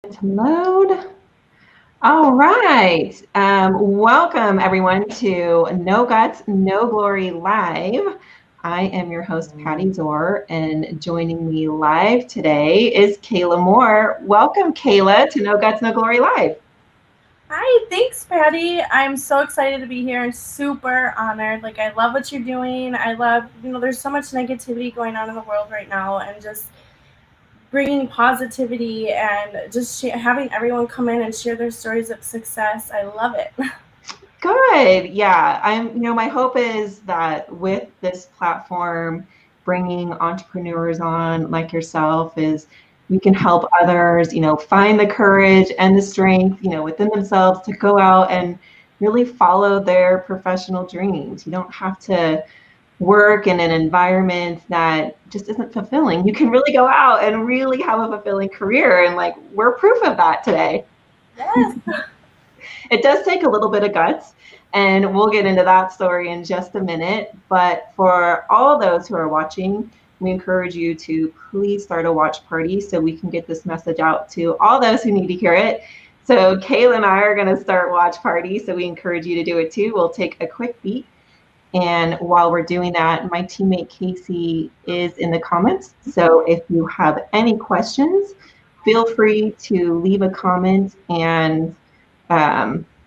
To load. All right. Welcome everyone to No Guts, No Glory Live. I am your host, Patty Zor, and joining me live today is Kayla Moore. Welcome, Kayla, to No Guts, No Glory Live. Hi, thanks, Patty. I'm so excited to be here and super honored. Like, I love what you're doing. I love, there's so much negativity going on in the world right now, and just bringing positivity and just having everyone come in and share their stories of success. I love it. Good. Yeah. My hope is that with this platform, bringing entrepreneurs on like yourself is we can help others, find the courage and the strength, within themselves to go out and really follow their professional dreams. You don't have to work in an environment that just isn't fulfilling. You can really go out and really have a fulfilling career. And like, we're proof of that today. Yes. It does take a little bit of guts, and we'll get into that story in just a minute. But for all those who are watching, we encourage you to please start a watch party so we can get this message out to all those who need to hear it. So Kayla and I are going to start watch party, so we encourage you to do it too. We'll take a quick beat. And while we're doing that, my teammate Casey is in the comments. So if you have any questions, feel free to leave a comment, and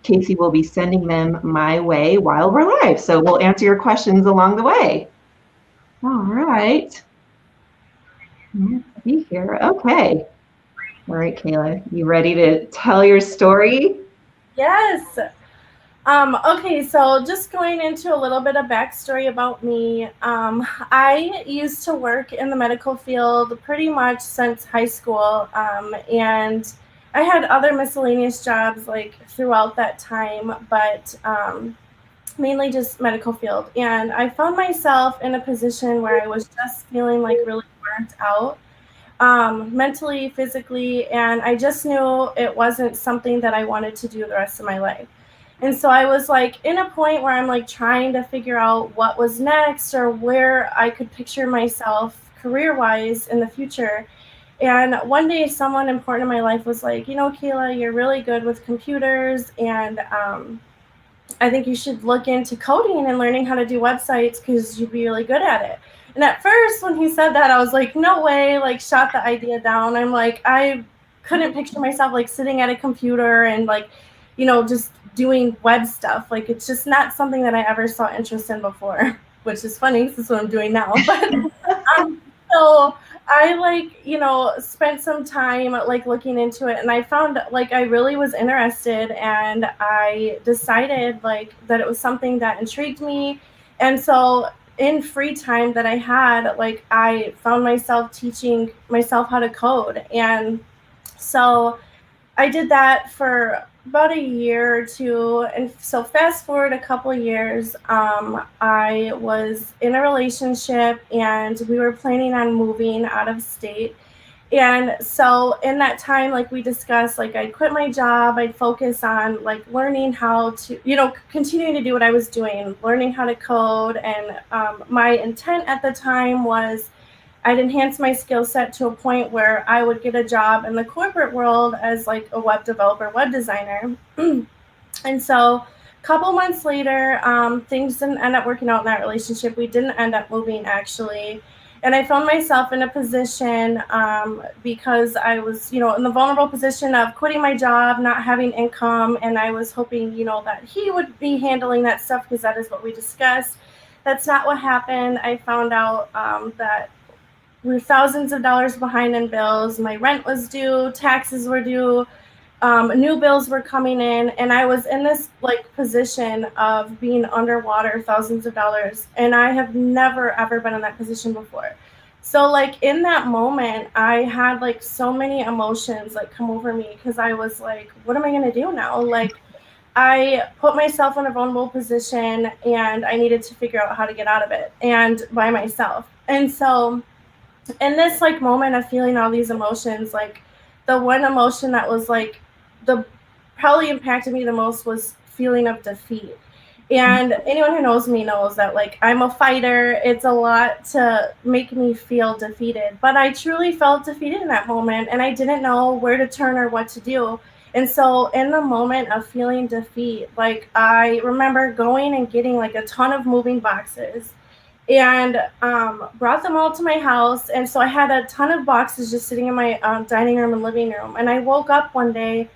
Casey will be sending them my way while we're live. So we'll answer your questions along the way. All right. Let's see here. Okay. All right, Kayla, you ready to tell your story? Yes. Okay, so just going into a little bit of backstory about me. I used to work in the medical field pretty much since high school, and I had other miscellaneous jobs like throughout that time, but mainly just medical field. And I found myself in a position where I was just feeling like really burnt out, mentally, physically, and I just knew it wasn't something that I wanted to do the rest of my life. And so I was like in a point where I'm like trying to figure out what was next or where I could picture myself career wise in the future. And one day, someone important in my life was like, Kayla, you're really good with computers, and I think you should look into coding and learning how to do websites because you'd be really good at it. And at first, when he said that, I was like, no way, like, shot the idea down. I'm like, I couldn't picture myself like sitting at a computer and like, just doing web stuff. Like, it's just not something that I ever saw interest in before, which is funny. This is what I'm doing now. But so I spent some time like looking into it, and I found like I really was interested, and I decided like that it was something that intrigued me. And so in free time that I had, like I found myself teaching myself how to code. And so I did that for about a year or two. And so fast forward a couple of years, I was in a relationship and we were planning on moving out of state. And so in that time, like we discussed, like I'd quit my job, I'd focus on like learning how to, continuing to do what I was doing, learning how to code. And my intent at the time was I'd enhance my skill set to a point where I would get a job in the corporate world as like a web developer, web designer. And so a couple months later, things didn't end up working out in that relationship. We didn't end up moving actually. And I found myself in a position because I was, in the vulnerable position of quitting my job, not having income. And I was hoping, that he would be handling that stuff because that is what we discussed. That's not what happened. I found out that we were thousands of dollars behind in bills. My rent was due, taxes were due, new bills were coming in, and I was in this like position of being underwater, thousands of dollars, and I have never ever been in that position before. So like in that moment, I had like so many emotions like come over me because I was like, what am I gonna do now? Like I put myself in a vulnerable position and I needed to figure out how to get out of it and by myself. And so in this like moment of feeling all these emotions, like the one emotion that was like the probably impacted me the most was feeling of defeat. And anyone who knows me knows that like I'm a fighter. It's a lot to make me feel defeated. But I truly felt defeated in that moment and I didn't know where to turn or what to do. And so in the moment of feeling defeat, like I remember going and getting like a ton of moving boxes and brought them all to my house. And so I had a ton of boxes just sitting in my dining room and living room. And I woke up one day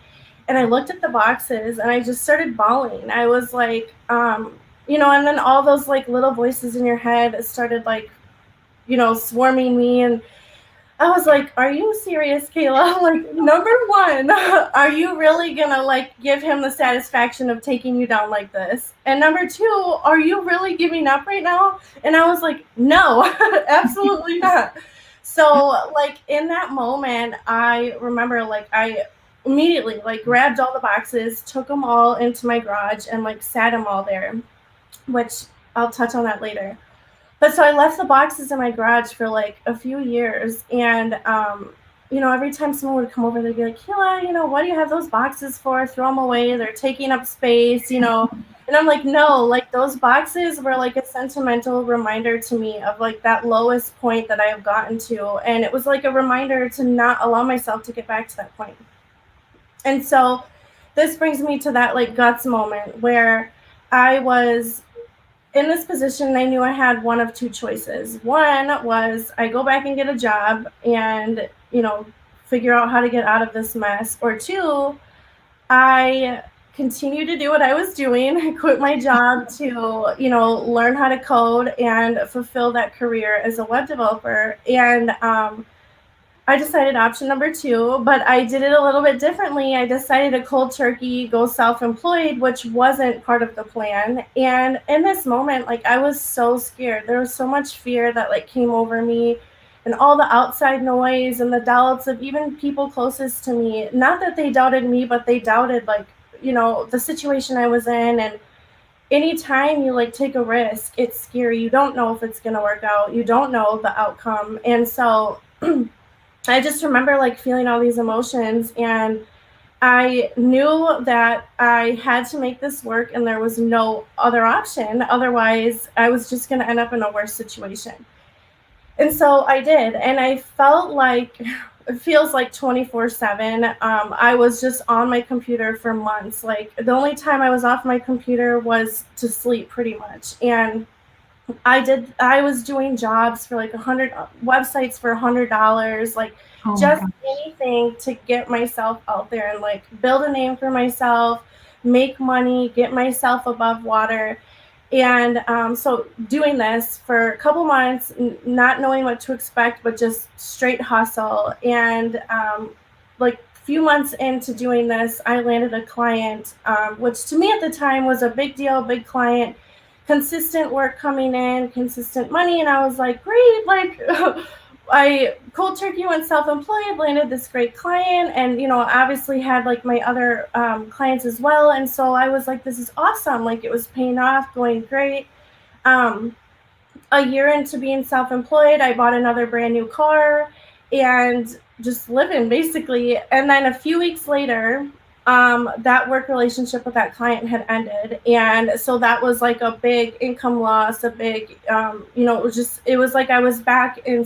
and I looked at the boxes and I just started bawling. I was like, and then all those like little voices in your head started like, swarming me. And I was like, are you serious, Kayla? Like, number one, are you really gonna like give him the satisfaction of taking you down like this? And number two, are you really giving up right now? And I was like, no, absolutely not. So, like, in that moment, I remember like I immediately like grabbed all the boxes, took them all into my garage, and like sat them all there, which I'll touch on that later. But so I left the boxes in my garage for like a few years. And, every time someone would come over, they'd be like, Kayla, what do you have those boxes for? Throw them away. They're taking up space. And I'm like, no, like those boxes were like a sentimental reminder to me of like that lowest point that I have gotten to. And it was like a reminder to not allow myself to get back to that point. And so this brings me to that like guts moment where I was in this position. I knew I had one of two choices. One was I go back and get a job and, figure out how to get out of this mess. Or two, I continue to do what I was doing. I quit my job to, learn how to code and fulfill that career as a web developer. And I decided option number two, but I did it a little bit differently. I decided to cold turkey go self-employed, which wasn't part of the plan. And in this moment, like I was so scared. There was so much fear that like came over me and all the outside noise and the doubts of even people closest to me. Not that they doubted me, but they doubted like, the situation I was in. And anytime you like take a risk, it's scary. You don't know if it's going to work out. You don't know the outcome. And so I just remember like feeling all these emotions, and I knew that I had to make this work and there was no other option. Otherwise, I was just going to end up in a worse situation. And so I did. And I felt like it feels like 24/7. I was just on my computer for months. Like the only time I was off my computer was to sleep pretty much. And I was doing jobs for like 100 websites for $100, like Oh my just God. anything to get myself out there and like build a name for myself, make money, get myself above water. And so doing this for a couple months, not knowing what to expect, but just straight hustle. And like few months into doing this, I landed a client, which to me at the time was a big deal, big client, consistent work coming in, consistent money. And I was like, great, like I cold turkey went self-employed, landed this great client, and obviously had like my other clients as well. And so I was like, this is awesome. Like it was paying off, going great. Um, a year into being self-employed, I bought another brand new car and just living basically. And then a few weeks later, that work relationship with that client had ended. And so that was like a big income loss, a big, it was like I was back in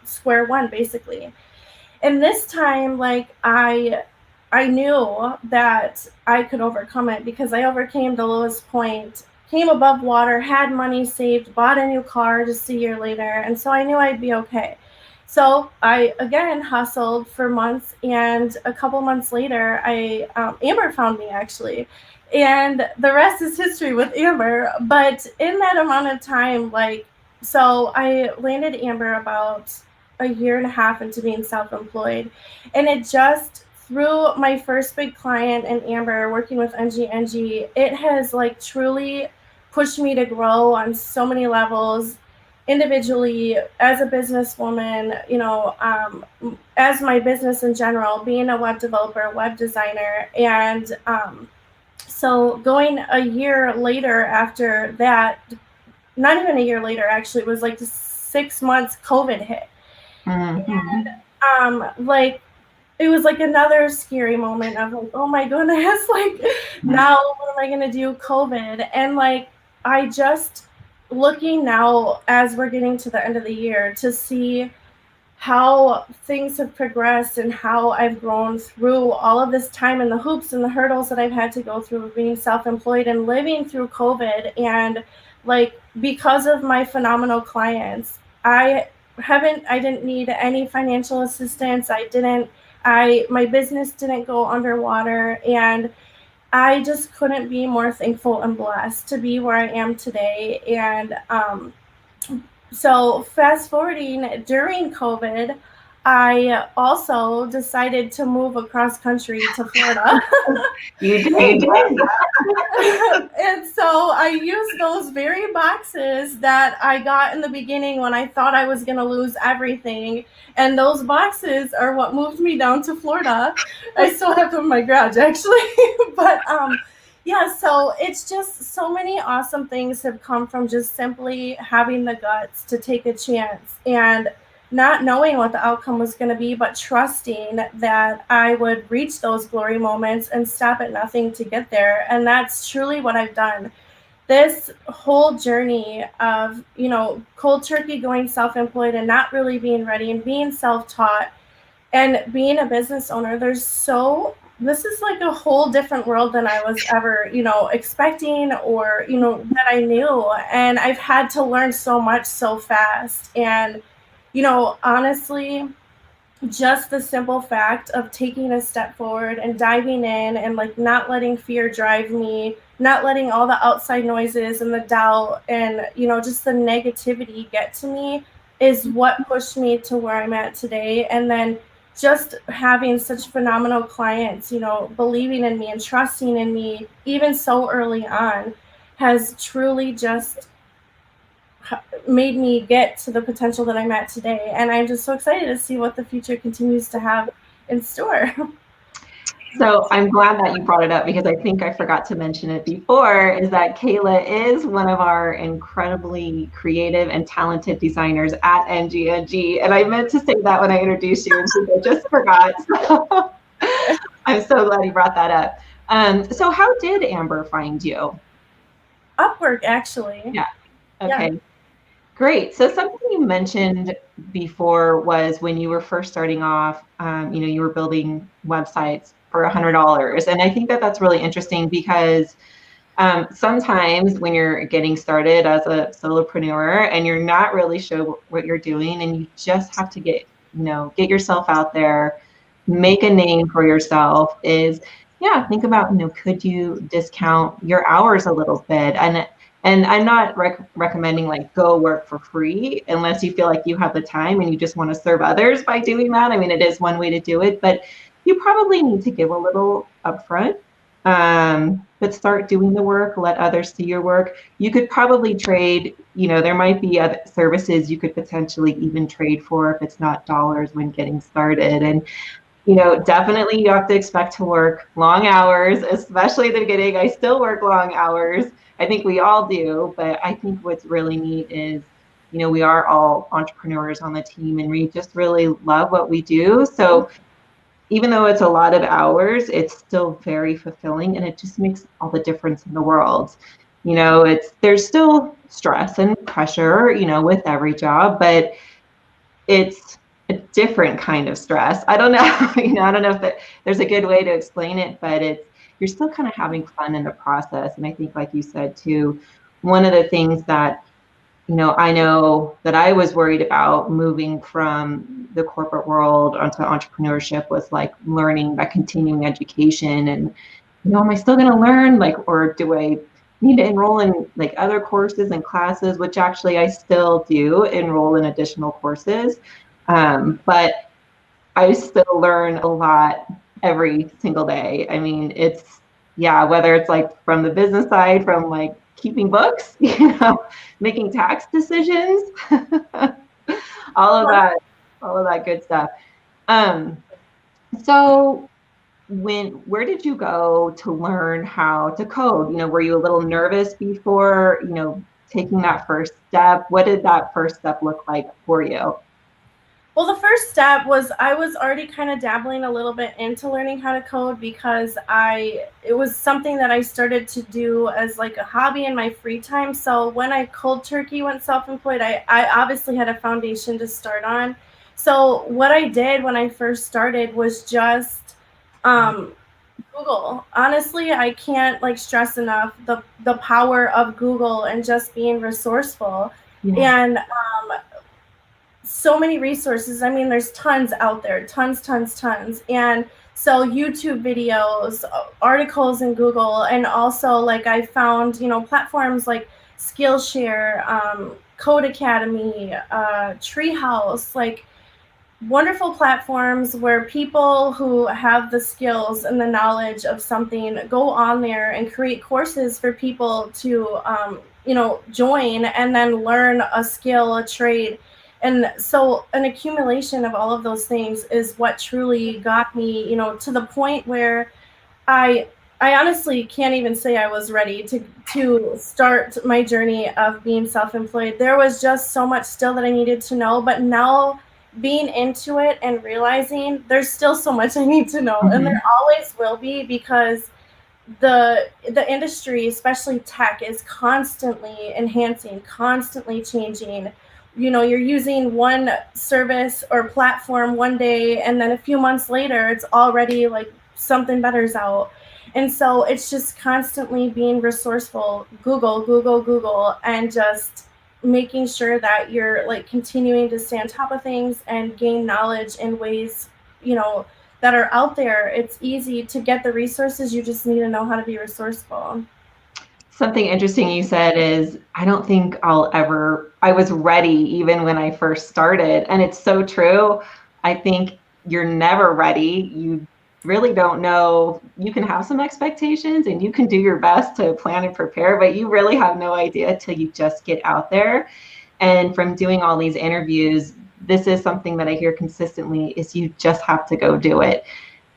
square one basically. And this time, like I knew that I could overcome it because I overcame the lowest point, came above water, had money saved, bought a new car just a year later. And so I knew I'd be okay. So I again hustled for months, and a couple months later, Amber found me actually, and the rest is history with Amber. But in that amount of time, so I landed Amber about a year and a half into being self-employed, and it just through my first big client and Amber working with NG, it has like truly pushed me to grow on so many levels individually, as a businesswoman, as my business in general, being a web developer, web designer. And so going a year later after that, not even a year later, actually, it was like 6 months, COVID hit. Mm-hmm. Like it was like another scary moment of like, oh my goodness, like now what am I gonna do? COVID. And like I just looking now as we're getting to the end of the year to see how things have progressed and how I've grown through all of this time and the hoops and the hurdles that I've had to go through being self-employed and living through COVID. And like because of my phenomenal clients, I didn't need any financial assistance. My business didn't go underwater, and I just couldn't be more thankful and blessed to be where I am today. And so fast forwarding during COVID, I also decided to move across country to Florida. You did. And so I used those very boxes that I got in the beginning when I thought I was going to lose everything. And those boxes are what moved me down to Florida. I still have them in my garage, actually. But yeah, so it's just so many awesome things have come from just simply having the guts to take a chance and not knowing what the outcome was going to be, but trusting that I would reach those glory moments and stop at nothing to get there. And that's truly what I've done. This whole journey of, cold turkey going self-employed and not really being ready and being self-taught and being a business owner, this is like a whole different world than I was ever, expecting or, that I knew. And I've had to learn so much so fast. And, honestly, just the simple fact of taking a step forward and diving in and like not letting fear drive me, not letting all the outside noises and the doubt and, just the negativity get to me is what pushed me to where I'm at today. And then just having such phenomenal clients, believing in me and trusting in me, even so early on, has truly just made me get to the potential that I'm at today. And I'm just so excited to see what the future continues to have in store. So I'm glad that you brought it up because I think I forgot to mention it before, is that Kayla is one of our incredibly creative and talented designers at NGNG. And I meant to say that when I introduced you, and I just forgot. So I'm so glad you brought that up. So how did Amber find you? Upwork, actually. Yeah. Okay. Yeah. Great. So something you mentioned before was when you were first starting off, you were building websites for $100. And I think that that's really interesting because sometimes when you're getting started as a solopreneur and you're not really sure what you're doing and you just have to get yourself out there, make a name for yourself think about, could you discount your hours a little bit? And I'm not recommending like go work for free unless you feel like you have the time and you just want to serve others by doing that. I mean, it is one way to do it, but you probably need to give a little upfront. But start doing the work, let others see your work. You could probably trade, there might be other services you could potentially even trade for if it's not dollars when getting started. And definitely you have to expect to work long hours, especially at the beginning. I still work long hours. I think we all do, but I think what's really neat is, we are all entrepreneurs on the team and we just really love what we do. So even though it's a lot of hours, it's still very fulfilling and it just makes all the difference in the world. There's still stress and pressure, with every job, but it's a different kind of stress. I don't know, I don't know if there's a good way to explain it, but you're still kind of having fun in the process. And I think, like you said too, one of the things that, I know that I was worried about moving from the corporate world onto entrepreneurship was like learning that continuing education and, am I still going to learn, or do I need to enroll in like other courses and classes, which actually I still do enroll in additional courses. But I still learn a lot every single day. I mean, whether it's like from the business side, from like keeping books, making tax decisions, all of that good stuff. So where did you go to learn how to code? Were you a little nervous before, taking that first step? What did that first step look like for you? Well, the first step was I was already kind of dabbling a little bit into learning how to code because it was something that I started to do as like a hobby in my free time. So when I cold turkey went self-employed, I obviously had a foundation to start on. So what I did when I first started was just um, Google. Honestly, I can't like stress enough the power of Google and just being resourceful. Yeah. And so many resources. I mean, there's tons out there, tons. And so YouTube videos, articles in Google, and also like I found, platforms like Skillshare, Code Academy, Treehouse, like wonderful platforms where people who have the skills and the knowledge of something go on there and create courses for people to join and then learn a skill, a trade. And so an accumulation of all of those things is what truly got me, to the point where I I honestly can't even say I was ready to start my journey of being self-employed. There was just so much still that I needed to know, but now being into it and realizing there's still so much I need to know, and there Mhm. always will be, because the industry, especially tech, is constantly enhancing, constantly changing. You're using one service or platform one day, and then a few months later it's already like something better's out. And so it's just constantly being resourceful, Google, and just making sure that you're like continuing to stay on top of things and gain knowledge in ways, you know that are out there. It's easy to get the resources. You just need to know how to be resourceful. Something interesting you said is, I don't think I was ready even when I first started. And it's so true. I think you're never ready. You really don't know. You can have some expectations and you can do your best to plan and prepare, but you really have no idea till you just get out there. And from doing all these interviews, this is something that I hear consistently is you just have to go do it.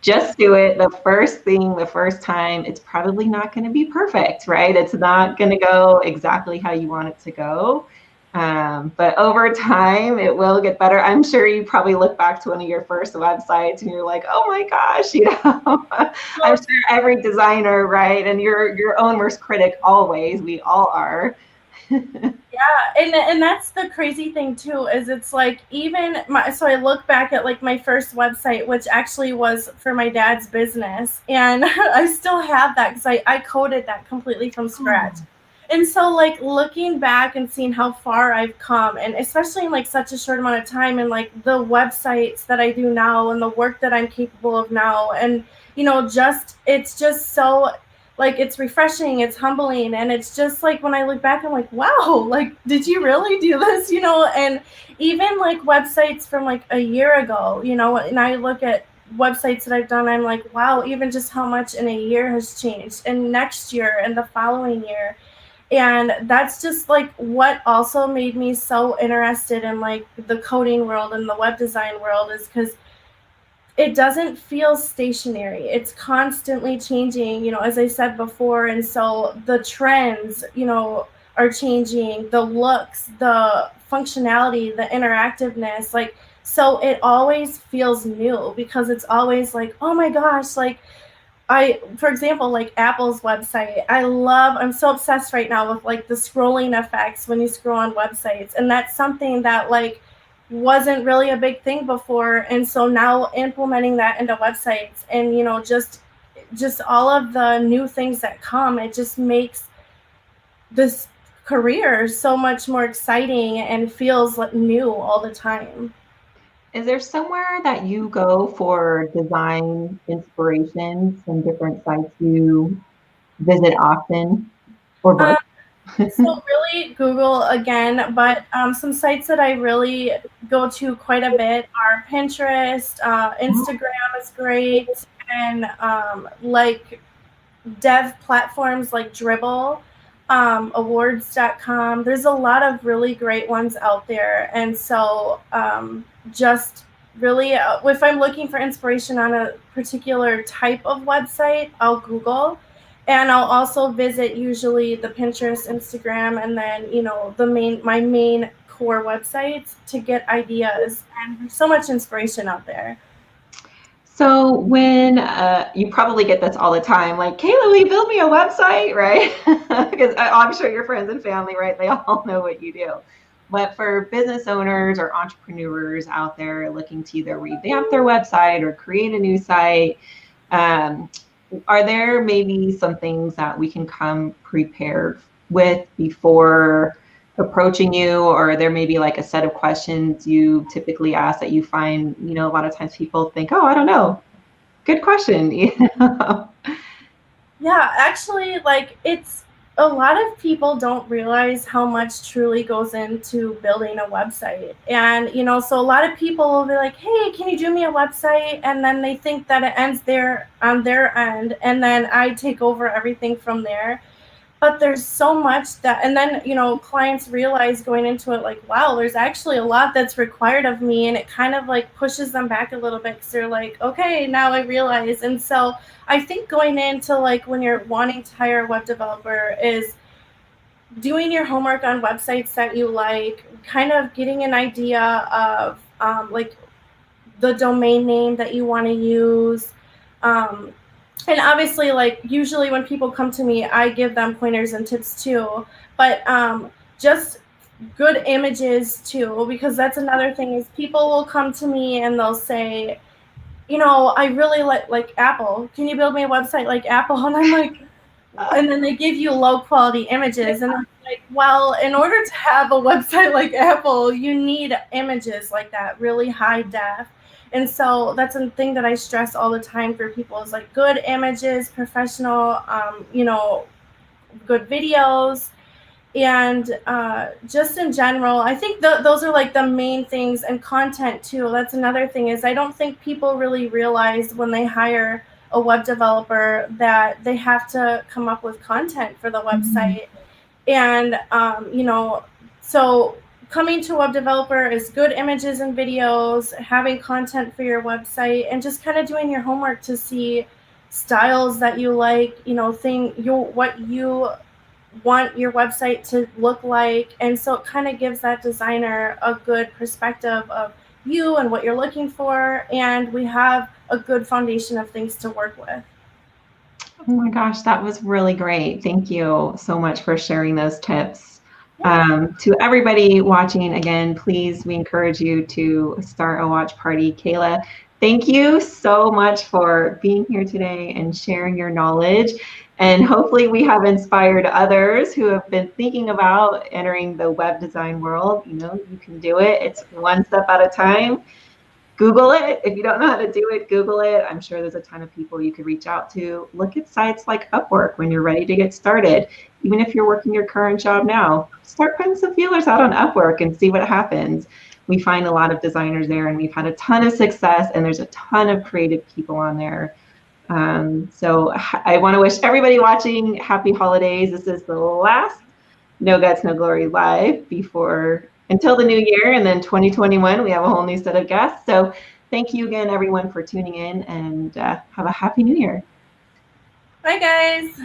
Just do it. The first thing, the first time, it's probably not going to be perfect, right? It's not going to go exactly how you want it to go. But over time, it will get better. I'm sure you probably look back to one of your first websites and you're like, oh my gosh, I'm Well, sure every designer, right? And you're your own worst critic always. We all are. yeah, and that's the crazy thing too, is it's like, even my so I look back at like my first website, which actually was for my dad's business, and I still have that because I coded that completely from scratch. And so like looking back and seeing how far I've come, and especially in like such a short amount of time, and like the websites that I do now and the work that I'm capable of now, and just it's just so like it's refreshing, it's humbling, and it's just like when I look back I'm like, wow, like did you really do this? And even like websites from like a year ago, and I look at websites that I've done, I'm like, wow, even just how much in a year has changed, and next year and the following year. And that's just like what also made me so interested in like the coding world and the web design world, is because it doesn't feel stationary. It's constantly changing, as I said before. And so the trends, are changing, the looks, the functionality, the interactiveness, like, so it always feels new because it's always like, oh my gosh, like for example, like Apple's website, I'm so obsessed right now with like the scrolling effects when you scroll on websites. And that's something that like wasn't really a big thing before. And so now implementing that into websites, and, just all of the new things that come, it just makes this career so much more exciting and feels like new all the time. Is there somewhere that you go for design inspiration, some different sites you visit often, or Um, both? So really Google again, but some sites that I really go to quite a bit are Pinterest, Instagram is great, and like dev platforms like Dribble, awards.com. There's a lot of really great ones out there. And so just really, if I'm looking for inspiration on a particular type of website, I'll Google. And I'll also visit usually the Pinterest, Instagram, and then, my main core websites to get ideas. And there's so much inspiration out there. So when you probably get this all the time, like, Kayla, will you build me a website, right? Because I'm sure your friends and family, right, they all know what you do. But for business owners or entrepreneurs out there looking to either revamp their website or create a new site, um, are there maybe some things that we can come prepared with before approaching you, or are there maybe like a set of questions you typically ask that you find, a lot of times people think, oh, I don't know, good question. Yeah, actually, like it's a lot of people don't realize how much truly goes into building a website. And, so a lot of people will be like, hey, can you do me a website? And then they think that it ends there on their end. And then I take over everything from there. But there's so much that, and then clients realize going into it, like, wow, there's actually a lot that's required of me, and it kind of like pushes them back a little bit because they're like, okay, now I realize. And so I think going into, like, when you're wanting to hire a web developer is doing your homework on websites that you like, kind of getting an idea of like the domain name that you want to use. And obviously, like, usually when people come to me, I give them pointers and tips too, but just good images too, because that's another thing is people will come to me and they'll say, I really like Apple. Can you build me a website like Apple? And I'm like, and then they give you low quality images, and I'm like, well, in order to have a website like Apple, you need images like that, really high def. And so that's a thing that I stress all the time for people is like good images, professional, good videos, and just in general, I think those are like the main things. And content too. That's another thing is I don't think people really realize when they hire a web developer that they have to come up with content for the website. And so coming to a web developer is good images and videos, having content for your website, and just kind of doing your homework to see styles that you like, what you want your website to look like. And so it kind of gives that designer a good perspective of you and what you're looking for, and we have a good foundation of things to work with. Oh my gosh, that was really great. Thank you so much for sharing those tips. To everybody watching, again, please, we encourage you to start a watch party. Kayla, thank you so much for being here today and sharing your knowledge. And hopefully we have inspired others who have been thinking about entering the web design world. You can do it. It's one step at a time. Google it. If you don't know how to do it, Google it. I'm sure there's a ton of people you could reach out to. Look at sites like Upwork when you're ready to get started. Even if you're working your current job now, start putting some feelers out on Upwork and see what happens. We find a lot of designers there, and we've had a ton of success, and there's a ton of creative people on there. So I want to wish everybody watching happy holidays. This is the last No Guts, No Glory live until the new year, and then 2021, we have a whole new set of guests. So thank you again, everyone, for tuning in, and have a happy new year. Bye, guys.